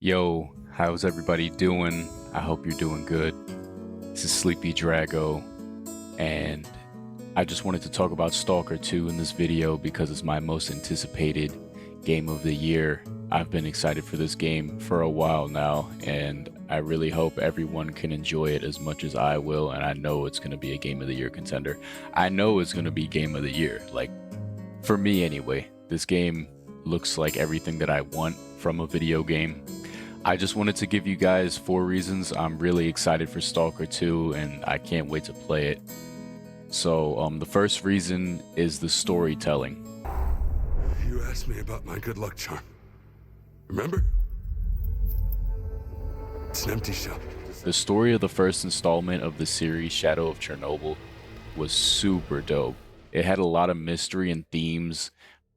Yo, how's everybody doing? I hope you're doing good. This is Sleepy Drago, and I just wanted to talk about Stalker 2 in this video because it's my most anticipated game of the year. I've been excited for this game for a while now, and I really hope everyone can enjoy it as much as I will, and I know it's going to be a game of the year contender. I know it's going to be game of the year, like, for me anyway. This game looks like everything that I want from a video game. I just wanted to give you guys 4 reasons I'm really excited for Stalker 2 and I can't wait to play it. So, the first reason is the storytelling. You asked me about my good luck charm. Remember? It's an empty shell. The story of the first installment of the series, Shadow of Chernobyl, was super dope. It had a lot of mystery and themes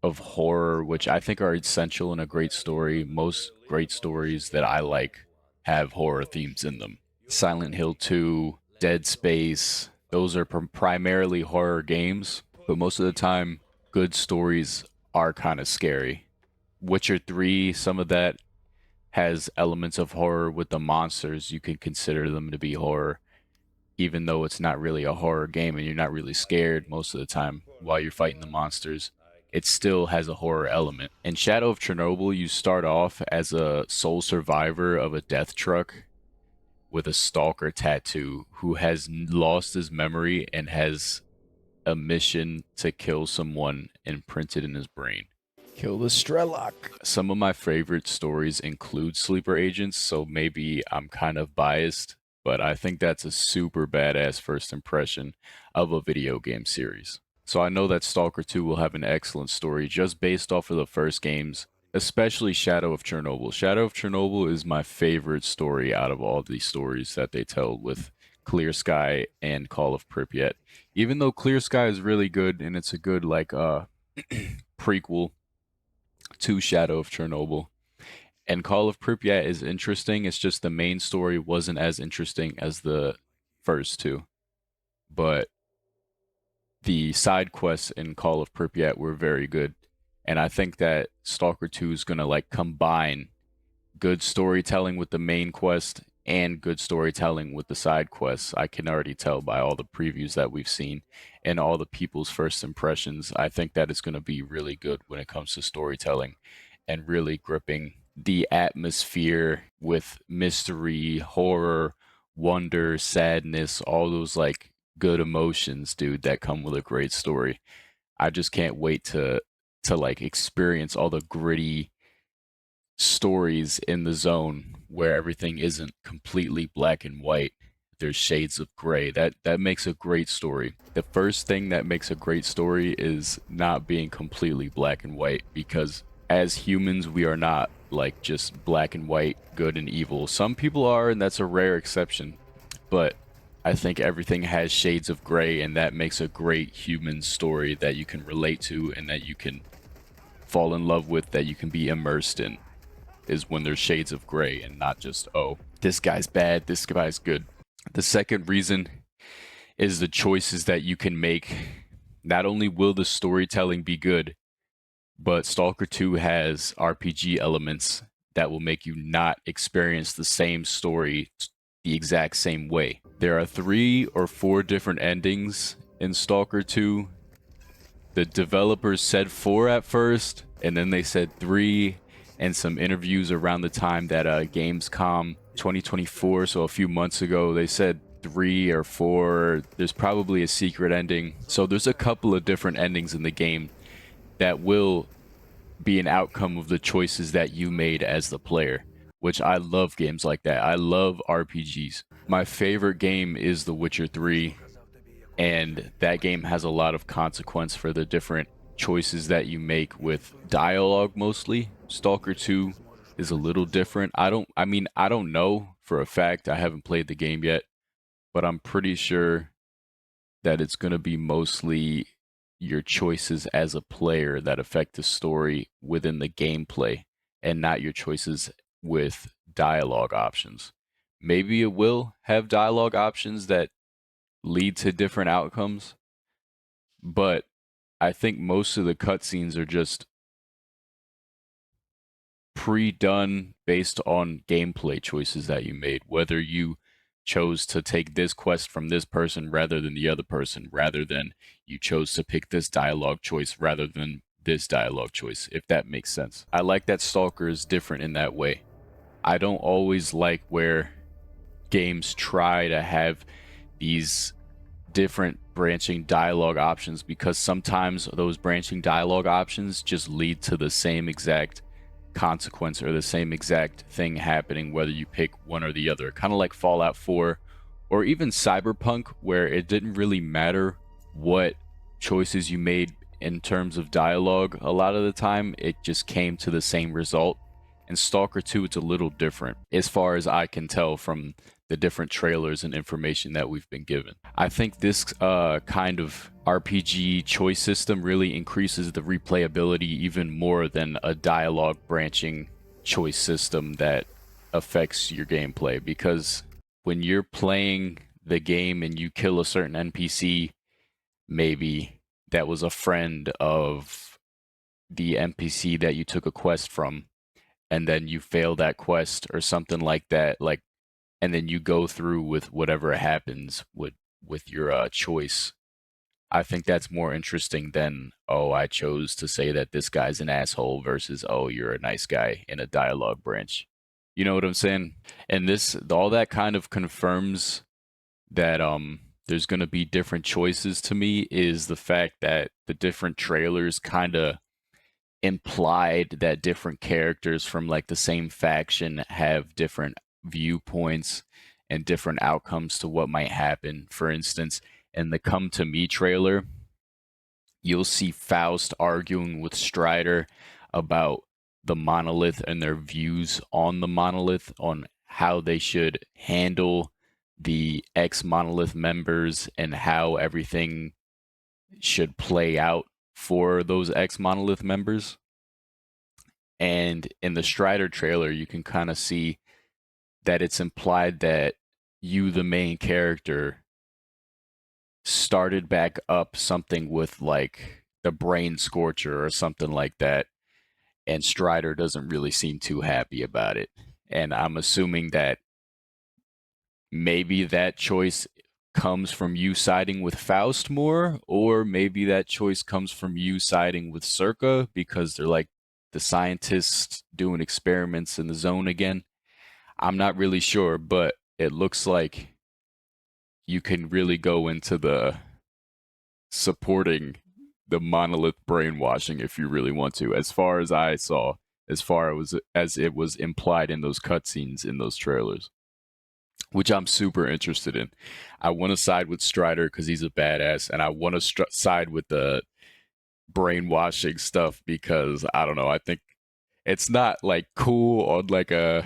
of horror, which I think are essential in a great story. Most great stories that I like have horror themes in them. Silent Hill 2, Dead Space, those are primarily horror games, but most of the time, good stories are kind of scary. Witcher 3, some of that has elements of horror with the monsters. You can consider them to be horror, even though it's not really a horror game and you're not really scared most of the time while you're fighting the monsters. It still has a horror element. In Shadow of Chernobyl, you start off as a sole survivor of a death truck with a stalker tattoo who has lost his memory and has a mission to kill someone imprinted in his brain. Kill the Strelok. Some of my favorite stories include sleeper agents, so maybe I'm kind of biased, but I think that's a super badass first impression of a video game series. So I know that Stalker 2 will have an excellent story just based off of the first games, especially Shadow of Chernobyl. Shadow of Chernobyl is my favorite story out of all the stories that they tell with Clear Sky and Call of Pripyat. Even though Clear Sky is really good and it's a good prequel to Shadow of Chernobyl. And Call of Pripyat is interesting. It's just the main story wasn't as interesting as the first two. But the side quests in Call of Pripyat were very good. And I think that Stalker 2 is going to combine good storytelling with the main quest and good storytelling with the side quests. I can already tell by all the previews that we've seen and all the people's first impressions. I think that it's going to be really good when it comes to storytelling and really gripping the atmosphere with mystery, horror, wonder, sadness, all those good emotions, dude, that come with a great story. I just can't wait to experience all the gritty stories in the zone where everything isn't completely black and white. There's shades of gray. That makes a great story. The first thing that makes a great story is not being completely black and white, because as humans we are not just black and white, good and evil. Some people are, and that's a rare exception. But I think everything has shades of gray, and that makes a great human story that you can relate to and that you can fall in love with, that you can be immersed in, is when there's shades of gray and not just, oh, this guy's bad, this guy's good. The second reason is the choices that you can make. Not only will the storytelling be good, but Stalker 2 has RPG elements that will make you not experience the same story the exact same way. There are 3 or 4 different endings in Stalker 2. The developers said 4 at first, and then they said 3, and some interviews around the time that Gamescom 2024, so a few months ago, they said 3 or 4. There's probably a secret ending. So there's a couple of different endings in the game that will be an outcome of the choices that you made as the player, which I love games like that. I love RPGs. My favorite game is The Witcher 3, and that game has a lot of consequence for the different choices that you make with dialogue mostly. Stalker 2 is a little different. I don't know for a fact. I haven't played the game yet, but I'm pretty sure that it's going to be mostly your choices as a player that affect the story within the gameplay, and not your choices with dialogue options. Maybe it will have dialogue options that lead to different outcomes, but I think most of the cutscenes are just pre-done based on gameplay choices that you made, whether you chose to take this quest from this person rather than the other person, rather than you chose to pick this dialogue choice rather than this dialogue choice, if that makes sense. I like that Stalker is different in that way. I don't always like where games try to have these different branching dialogue options, because sometimes those branching dialogue options just lead to the same exact consequence or the same exact thing happening whether you pick one or the other. Kind of like Fallout 4 or even Cyberpunk, where it didn't really matter what choices you made in terms of dialogue. A lot of the time, it just came to the same result. In Stalker 2, it's a little different, as far as I can tell from the different trailers and information that we've been given. I think this kind of RPG choice system really increases the replayability even more than a dialogue branching choice system that affects your gameplay, because when you're playing the game and you kill a certain NPC, maybe that was a friend of the NPC that you took a quest from, and then you fail that quest or something like that, like, and then you go through with whatever happens with your choice. I think that's more interesting than, oh, I chose to say that this guy's an asshole versus, oh, you're a nice guy in a dialogue branch. You know what I'm saying? And this, all that kind of confirms that there's going to be different choices to me, is the fact that the different trailers kind of implied that different characters from like the same faction have different viewpoints and different outcomes to what might happen. For instance, in the Come to Me trailer, you'll see Faust arguing with Strider about the monolith and their views on the monolith, on how they should handle the ex monolith members and how everything should play out for those ex monolith members. And in the Strider trailer, you can kind of see that it's implied that you, the main character, started back up something with like the Brain Scorcher or something like that, and Strider doesn't really seem too happy about it. And I'm assuming that maybe that choice comes from you siding with Faust more, or maybe that choice comes from you siding with Circa because they're like the scientists doing experiments in the zone again. I'm not really sure, but it looks like you can really go into the supporting the monolith brainwashing if you really want to, as far as I saw, as far as it was implied in those cutscenes in those trailers, which I'm super interested in. I want to side with Strider because he's a badass, and I want to side with the brainwashing stuff because I don't know. I think it's not like cool on like a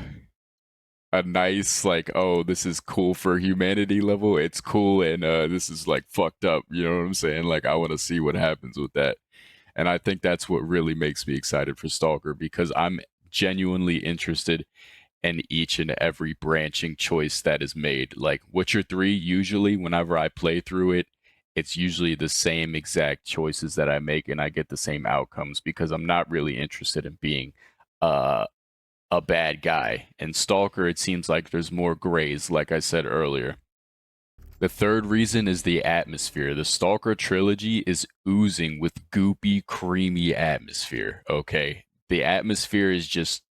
nice like, oh, this is cool for humanity level. It's cool, and this is like fucked up. You know what I'm saying? Like, I want to see what happens with that. And I think that's what really makes me excited for Stalker, because I'm genuinely interested in each and every branching choice that is made. Like Witcher 3, usually whenever I play through it, it's usually the same exact choices that I make and I get the same outcomes, because I'm not really interested in being uh a bad guy. In Stalker, it seems like there's more grays, like I said earlier. The third reason is the atmosphere. The Stalker trilogy is oozing with goopy, creamy atmosphere, okay? The atmosphere is just,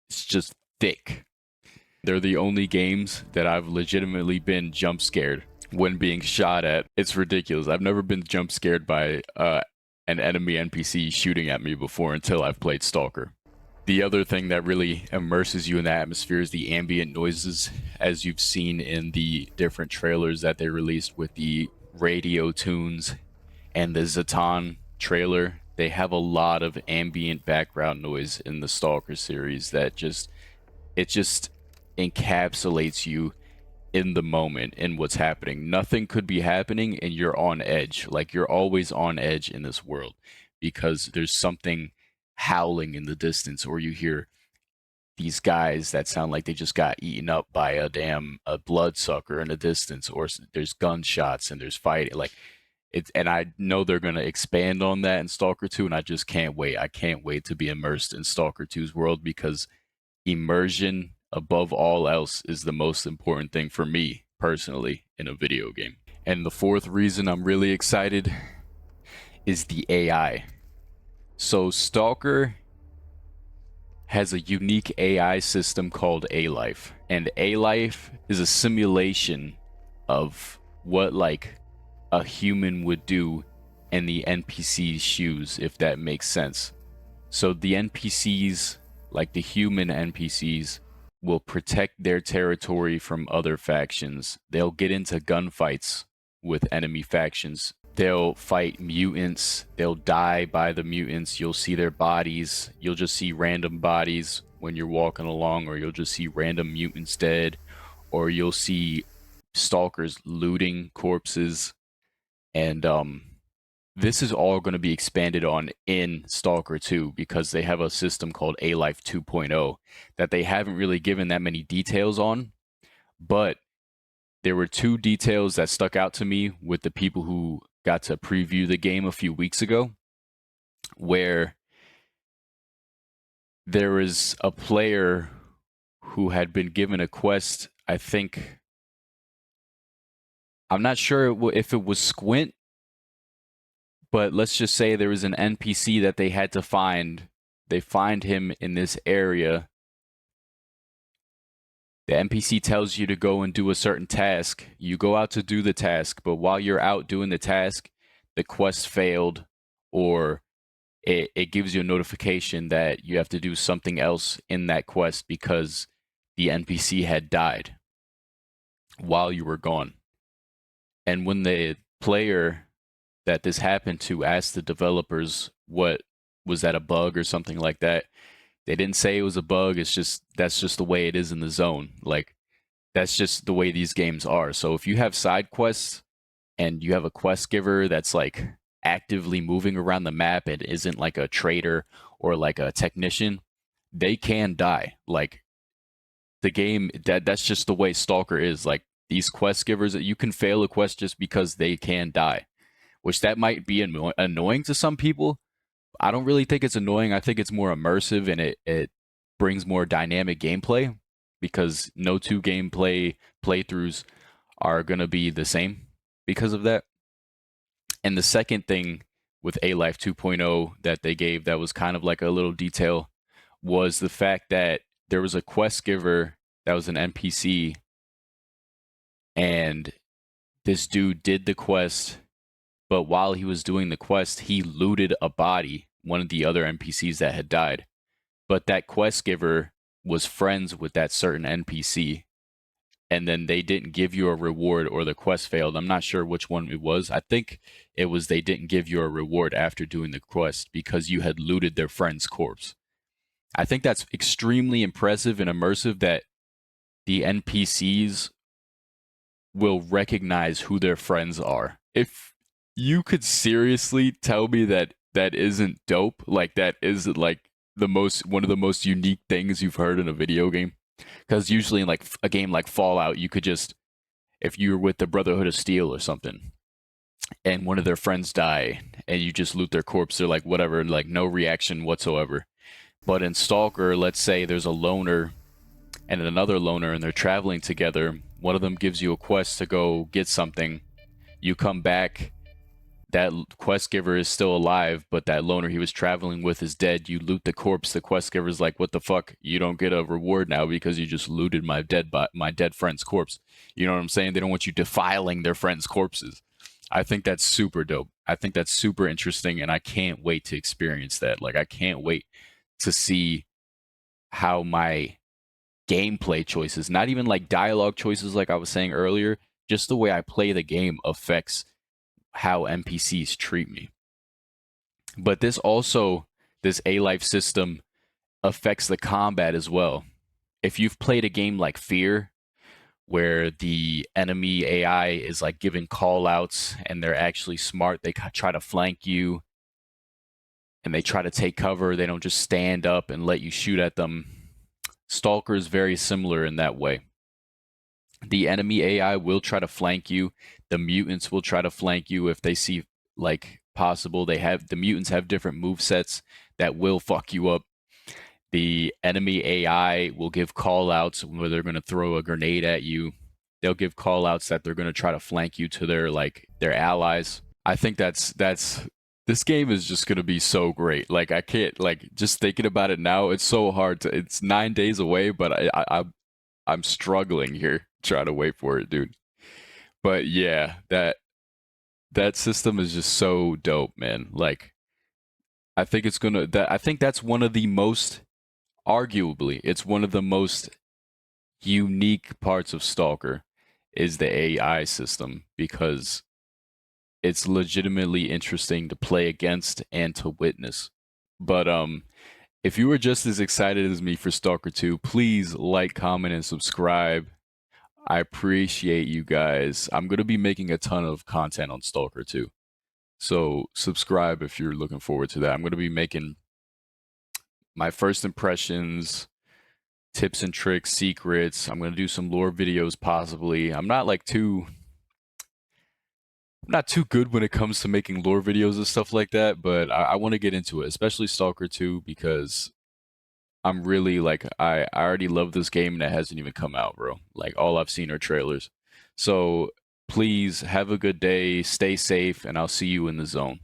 it's just thick. They're the only games that I've legitimately been jump scared when being shot at. It's ridiculous. I've never been jump scared by an enemy NPC shooting at me before until I've played Stalker. The other thing that really immerses you in the atmosphere is the ambient noises, as you've seen in the different trailers that they released with the radio tunes and the Zatan trailer. They have a lot of ambient background noise in the Stalker series that just encapsulates you in the moment in what's happening. Nothing could be happening and you're on edge. Like, you're always on edge in this world because there's something howling in the distance, or you hear these guys that sound like they just got eaten up by a bloodsucker in the distance, or there's gunshots and there's fighting. Like, And I know they're going to expand on that in Stalker 2, and I just can't wait. I can't wait to be immersed in Stalker 2's world, because immersion above all else is the most important thing for me personally in a video game. And the fourth reason I'm really excited is the AI. So Stalker has a unique AI system called A-Life, and A-Life is a simulation of what like a human would do in the NPC's shoes, if that makes sense. So the NPCs, like the human NPCs, will protect their territory from other factions. They'll get into gunfights with enemy factions. They'll fight mutants. They'll die by the mutants. You'll see their bodies. You'll just see random bodies when you're walking along, or you'll just see random mutants dead, or you'll see stalkers looting corpses. And this is all going to be expanded on in Stalker 2, because they have a system called A-Life 2.0 that they haven't really given that many details on. But there were two details that stuck out to me with the people who got to preview the game a few weeks ago, where there was a player who had been given a quest. I think, I'm not sure if it was Squint, but let's just say there was an NPC that they had to find. They find him in this area. The NPC tells you to go and do a certain task. You go out to do the task, but while you're out doing the task, the quest failed, or it gives you a notification that you have to do something else in that quest because the NPC had died while you were gone. And when the player that this happened to asked the developers, what was that, a bug or something like that, they didn't say it was a bug. It's just, that's just the way it is in the zone. Like, that's just the way these games are. So if you have side quests and you have a quest giver that's like actively moving around the map and isn't like a trader or like a technician, they can die. Like, the game, that's just the way Stalker is. Like, these quest givers, you can fail a quest just because they can die, which that might be annoying to some people. I don't really think it's annoying. I think it's more immersive, and it brings more dynamic gameplay, because no two gameplay playthroughs are going to be the same because of that. And the second thing with A-Life 2.0 that they gave that was kind of like a little detail was the fact that there was a quest giver that was an NPC, and this dude did the quest, but while he was doing the quest, he looted a body, one of the other NPCs that had died. But that quest giver was friends with that certain NPC, and then they didn't give you a reward, or the quest failed. I'm not sure which one it was. I think it was they didn't give you a reward after doing the quest because you had looted their friend's corpse. I think that's extremely impressive and immersive, that the NPCs will recognize who their friends are. If you could seriously tell me that that isn't dope, like that is like the most, one of the most unique things you've heard in a video game. Because usually in like a game like Fallout, you could just, if you're with the Brotherhood of Steel or something, and one of their friends die, and you just loot their corpse, they're like, whatever, like no reaction whatsoever. But in Stalker, let's say there's a loner and another loner, and they're traveling together. One of them gives you a quest to go get something. You come back, that quest giver is still alive, but that loner he was traveling with is dead. You loot the corpse. The quest giver's like, "What the fuck? You don't get a reward now because you just looted my dead friend's corpse." You know what I'm saying? They don't want you defiling their friends' corpses. I think that's super dope. I think that's super interesting, and I can't wait to experience that. Like, I can't wait to see how my gameplay choices, not even like dialogue choices like I was saying earlier, just the way I play the game affects how NPCs treat me. But this also, this A-Life system affects the combat as well. If you've played a game like Fear, where the enemy AI is like giving call outs and they're actually smart, they try to flank you and they try to take cover, they don't just stand up and let you shoot at them. Stalker is very similar in that way. The enemy AI will try to flank you. The mutants will try to flank you if they see like possible. The mutants have different move sets that will fuck you up. The enemy AI will give call outs where they're going to throw a grenade at you. They'll give call outs that they're going to try to flank you to their allies. I think that's this game is just going to be so great. Like I can't like just thinking about it now, it's so hard to it's 9 days away, but I'm struggling here trying to wait for it, dude. But yeah, that system is just so dope, man. Like I think that's one of the most arguably it's one of the most unique parts of Stalker is the AI system because it's legitimately interesting to play against and to witness. But if you were just as excited as me for Stalker 2, please like, comment, and subscribe. I appreciate you guys. I'm going to be making a ton of content on Stalker 2. So subscribe if you're looking forward to that. I'm going to be making my first impressions, tips and tricks, secrets. I'm going to do some lore videos possibly. I'm not too good when it comes to making lore videos and stuff like that, but I want to get into it, especially Stalker 2 because I'm really like I already love this game and it hasn't even come out, bro. Like all I've seen are trailers. So please have a good day, stay safe, and I'll see you in the zone.